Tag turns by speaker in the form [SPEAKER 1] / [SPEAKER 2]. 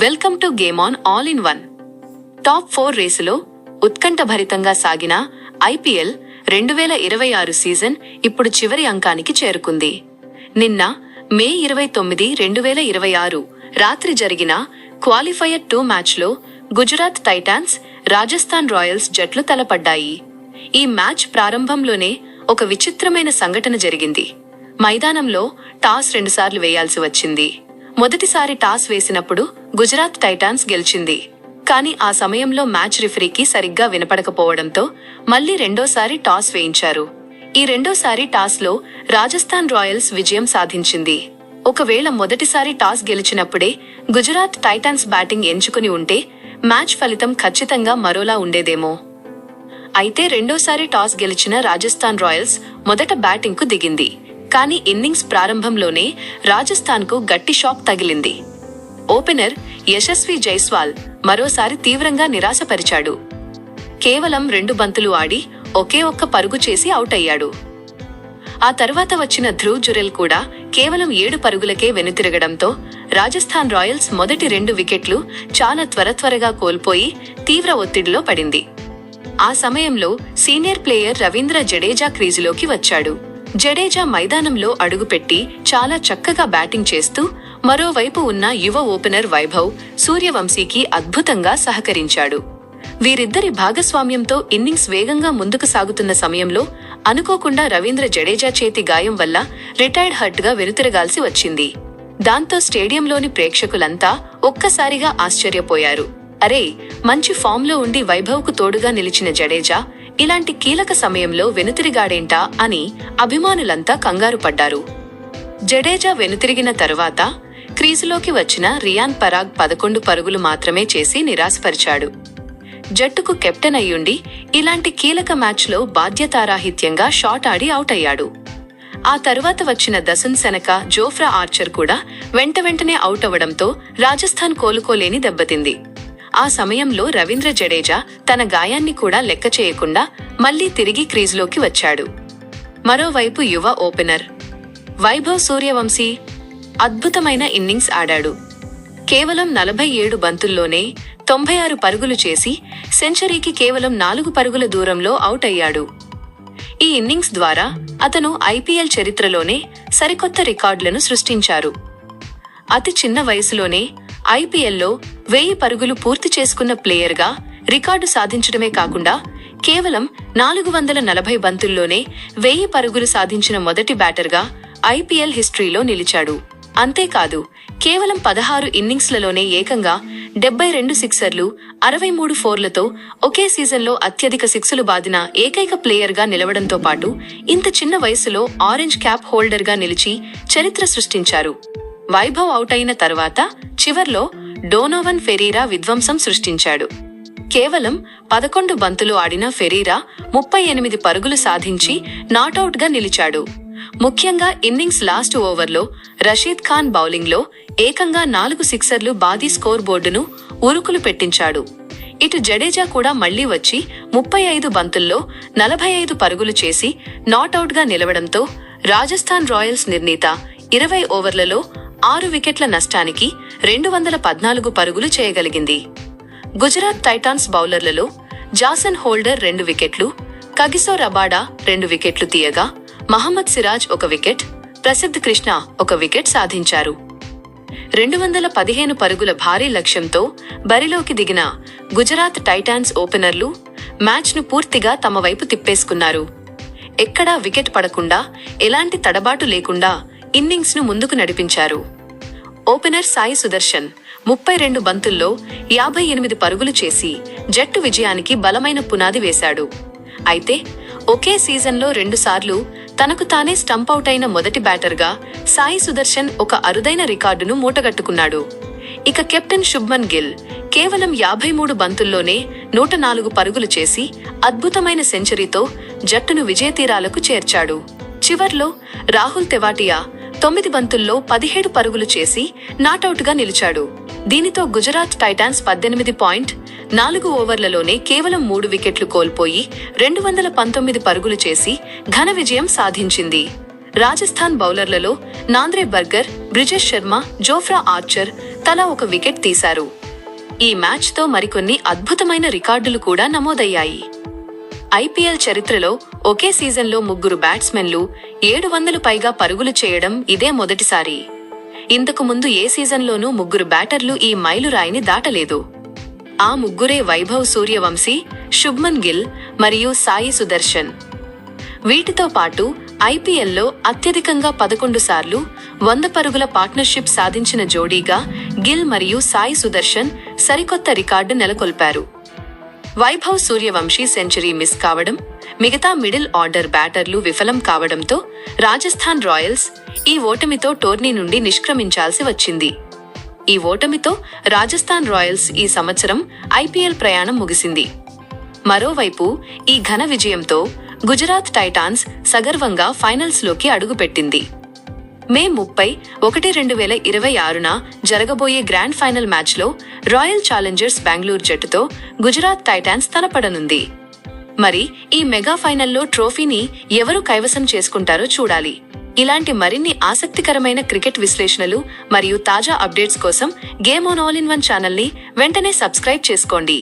[SPEAKER 1] Welcome to game on all in one. Top 4 రేసులో ఉత్కంఠభరితంగా సాగిన ఐపీఎల్ 2026 సీజన్ ఇప్పుడు చివరి అంకానికి చేరుకుంది. నిన్న మే 29, 2026 రాత్రి జరిగిన క్వాలిఫైయర్ 2 మ్యాచ్లో గుజరాత్ టైటాన్స్, రాజస్థాన్ రాయల్స్ జట్లు తలపడ్డాయి. ఈ మ్యాచ్ ప్రారంభంలోనే ఒక విచిత్రమైన సంఘటన జరిగింది. మైదానంలో టాస్ 2 సార్లు వేయాల్సి వచ్చింది. మొదటిసారి టాస్ వేసినప్పుడు గుజరాత్ టైటాన్స్ గెలిచింది. కానీ ఆ సమయంలో మ్యాచ్ రిఫరీకి సరిగ్గా వినపడకపోవడంతో మళ్లీ రెండోసారి టాస్ వేయించారు. ఈ రెండోసారి టాస్లో రాజస్థాన్ రాయల్స్ విజయం సాధించింది. ఒకవేళ మొదటిసారి టాస్ గెలిచినప్పుడే గుజరాత్ టైటాన్స్ బ్యాటింగ్ ఎంచుకుని ఉంటే మ్యాచ్ ఫలితం ఖచ్చితంగా మరోలా ఉండేదేమో. అయితే రెండోసారి టాస్ గెలిచిన రాజస్థాన్ రాయల్స్ మొదట బ్యాటింగ్కు దిగింది. కానీ ఇన్నింగ్స్ ప్రారంభంలోనే రాజస్థాన్కు గట్టి షాక్ తగిలింది. ఓపెనర్ యశస్వి జైస్వాల్ మరోసారి తీవ్రంగా నిరాశపరిచాడు. కేవలం 2 బంతులు ఆడి ఒకే ఒక్క పరుగు చేసి అవుట్ అయ్యాడు. ఆ తర్వాత వచ్చిన ధ్రువ్ జురెల్ కూడా కేవలం 7 పరుగులకే వెనుతిరగడంతో రాజస్థాన్ రాయల్స్ మొదటి 2 వికెట్లు చాలా త్వరగా కోల్పోయి తీవ్ర ఒత్తిడిలో పడింది. ఆ సమయంలో సీనియర్ ప్లేయర్ రవీంద్ర జడేజా క్రీజులోకి వచ్చాడు. జడేజా మైదానంలో అడుగుపెట్టి చాలా చక్కగా బ్యాటింగ్ చేస్తూ మరోవైపు ఉన్న యువ ఓపెనర్ వైభవ్ సూర్యవంశీకి అద్భుతంగా సహకరించాడు. వీరిద్దరి భాగస్వామ్యంతో ఇన్నింగ్స్ వేగంగా ముందుకు సాగుతున్న సమయంలో అనుకోకుండా రవీంద్ర జడేజా చేతి గాయం వల్ల రిటైర్డ్ హర్ట్గా వెనుతిరగాల్సి వచ్చింది. దాంతో స్టేడియంలోని ప్రేక్షకులంతా ఒక్కసారిగా ఆశ్చర్యపోయారు. అరే, మంచి ఫామ్లో ఉండి వైభవ్కు తోడుగా నిలిచిన జడేజా ఇలాంటి కీలక సమయంలో వెనుతిరిగాడేంటా అని అభిమానులంతా కంగారు పడ్డారు. జడేజా వెనుతిరిగిన తర్వాత క్రీజులోకి వచ్చిన రియాన్ పరాగ్ 11 పరుగులు మాత్రమే చేసి నిరాశపరిచాడు. జట్టుకు కెప్టెన్ అయ్యుండి ఇలాంటి కీలక మ్యాచ్లో బాధ్యతారాహిత్యంగా షాట్ ఆడి అవుట్ అయ్యాడు. ఆ తర్వాత వచ్చిన దసన్ సెనక, జోఫ్రా ఆర్చర్ కూడా వెంటనే అవుట్ అవ్వడంతో రాజస్థాన్ కోలుకోలేని దెబ్బతింది. ఆ సమయంలో రవీంద్ర జడేజా తన గాయాన్ని కూడా లెక్క చేయకుండా మళ్లీ తిరిగి క్రీజులోకి వచ్చాడు. మరోవైపు యువ ఓపెనర్ వైభవ్ సూర్యవంశీ అద్భుతమైన ఇన్నింగ్స్ ఆడాడు. కేవలం 47 బంతుల్లోనే 96 పరుగులు చేసి సెంచరీకి కేవలం 4 పరుగుల దూరంలో అవుట్ అయ్యాడు. ఈ ఇన్నింగ్స్ ద్వారా అతను ఐపీఎల్ చరిత్రలోనే సరికొత్త రికార్డులను సృష్టించారు. అతి చిన్న వయసులోనే ఐపీఎల్లో 1000 పరుగులు పూర్తి చేసుకున్న ప్లేయర్గా రికార్డు సాధించడమే కాకుండా కేవలం 440 బంతుల్లోనే 1000 పరుగులు సాధించిన మొదటి బ్యాటర్గా ఐపీఎల్ హిస్టరీలో నిలిచాడు. అంతేకాదు, కేవలం 16 ఇన్నింగ్స్లలోనే ఏకంగా 72 సిక్సర్లు, 63 ఫోర్లతో ఒకే సీజన్లో అత్యధిక సిక్సులు బాదిన ఏకైక ప్లేయర్గా నిలవడంతో పాటు ఇంత చిన్న వయసులో ఆరెంజ్ క్యాప్ హోల్డర్గా నిలిచి చరిత్ర సృష్టించారు. వైభవ్ అవుట్ అయిన తర్వాత చివర్లో డోనోవన్ ఫెరీరా విధ్వంసం సృష్టించాడు. కేవలం 11 బంతులు ఆడిన ఫెరీరా 38 పరుగులు సాధించి నాటౌట్గా నిలిచాడు. ముఖ్యంగా ఇన్నింగ్స్ లాస్ట్ ఓవర్లో రషీద్ ఖాన్ బౌలింగ్లో ఏకంగా 4 సిక్సర్లు బాది స్కోర్ బోర్డును ఉరుకులు పెట్టించాడు. ఇటు జడేజా కూడా మళ్లీ వచ్చి 35 బంతుల్లో 45 పరుగులు చేసి నాటౌట్గా నిలవడంతో రాజస్థాన్ రాయల్స్ నిర్ణీత 20 ఓవర్లలో 6 వికెట్ల నష్టానికి 214 పరుగులు చేయగలిగింది. గుజరాత్ టైటాన్స్ బౌలర్లలో జాసన్ హోల్డర్ 2 వికెట్లు, కగిసో రబాడా 2 వికెట్లు తీయగా మహమ్మద్ సిరాజ్ 1 వికెట్, ప్రసిద్ధ్ కృష్ణ 1 వికెట్ సాధించారు. 215 పరుగుల భారీ లక్ష్యంతో బరిలోకి దిగిన గుజరాత్ టైటాన్స్ ఓపెనర్లు మ్యాచ్ను పూర్తిగా తమ వైపు తిప్పేసుకున్నారు. ఎక్కడా వికెట్ పడకుండా, ఎలాంటి తడబాటు లేకుండా ఇన్నింగ్స్ను ముందుకు నడిపించారు. ఓపెనర్ సాయి సుదర్శన్ 32 బంతుల్లో 58 పరుగులు చేసి జట్టు విజయానికి బలమైన పునాది వేశాడు. అయితే ఒకే సీజన్లో 2 సార్లు తనకు తానే స్టంపౌట్ అయిన మొదటి బ్యాటర్గా సాయి సుదర్శన్ ఒక అరుదైన రికార్డును మూటగట్టుకున్నాడు. ఇక కెప్టెన్ శుభ్మన్ గిల్ కేవలం 53 బంతుల్లోనే 104 పరుగులు చేసి అద్భుతమైన సెంచరీతో జట్టును విజయతీరాలకు చేర్చాడు. చివర్లో రాహుల్ తెవాటియా 9 బంతుల్లో 17 పరుగులు చేసి నాటౌట్గా నిలిచాడు. దీనితో గుజరాత్ టైటాన్స్ 18.4 ఓవర్లలోనే కేవలం 3 వికెట్లు కోల్పోయి 219 పరుగులు చేసి ఘన విజయం సాధించింది. రాజస్థాన్ బౌలర్లలో నాంద్రే burger, Brijesh Sharma, Jofra Archer తలా ఒక వికెట్ తీశారు. ఈ మ్యాచ్తో మరికొన్ని అద్భుతమైన రికార్డులు కూడా నమోదయ్యాయి. ఐపీఎల్ చరిత్రలో ఒకే సీజన్లో 3 బ్యాట్స్మెన్లు 700 పైగా పరుగులు చేయడం ఇదే మొదటిసారి. ఇంతకు ముందు ఏ సీజన్లోనూ 3 బ్యాటర్లు ఈ మైలురాయిని దాటలేదు. ఆ ముగ్గురే వైభవ్ సూర్యవంశీ, శుభ్మన్ గిల్ మరియు సాయి సుదర్శన్. వీటితో పాటు ఐపీఎల్లో అత్యధికంగా 11 సార్లు 100 పరుగుల పార్ట్నర్షిప్ సాధించిన జోడీగా గిల్ మరియు సాయి సుదర్శన్ సరికొత్త రికార్డు నెలకొల్పారు. వైభవ్ సూర్యవంశీ సెంచరీ మిస్ కావడం, మిగతా మిడిల్ ఆర్డర్ బ్యాటర్లు విఫలం కావడంతో రాజస్థాన్ రాయల్స్ ఈ ఓటమితో టోర్నీ నుండి నిష్క్రమించాల్సి వచ్చింది. ఈ ఓటమితో రాజస్థాన్ రాయల్స్ ఈ సంవత్సరం ఐపీఎల్ ప్రయాణం ముగిసింది. మరోవైపు ఈ ఘన విజయంతో గుజరాత్ టైటాన్స్ సగర్వంగా ఫైనల్స్లోకి అడుగుపెట్టింది. మే 30, 2026న జరగబోయే గ్రాండ్ ఫైనల్ మ్యాచ్లో రాయల్ ఛాలెంజర్స్ బెంగళూరు జట్టుతో గుజరాత్ టైటాన్స్ తలపడనుంది. మరి ఈ మెగా ఫైనల్లో ట్రోఫీని ఎవరు కైవసం చేసుకుంటారో చూడాలి. ఇలాంటి మరిన్ని ఆసక్తికరమైన క్రికెట్ విశ్లేషణలు మరియు తాజా అప్డేట్స్ కోసం game on all in one ఛానల్ని వెంటనే సబ్స్క్రైబ్ చేసుకోండి.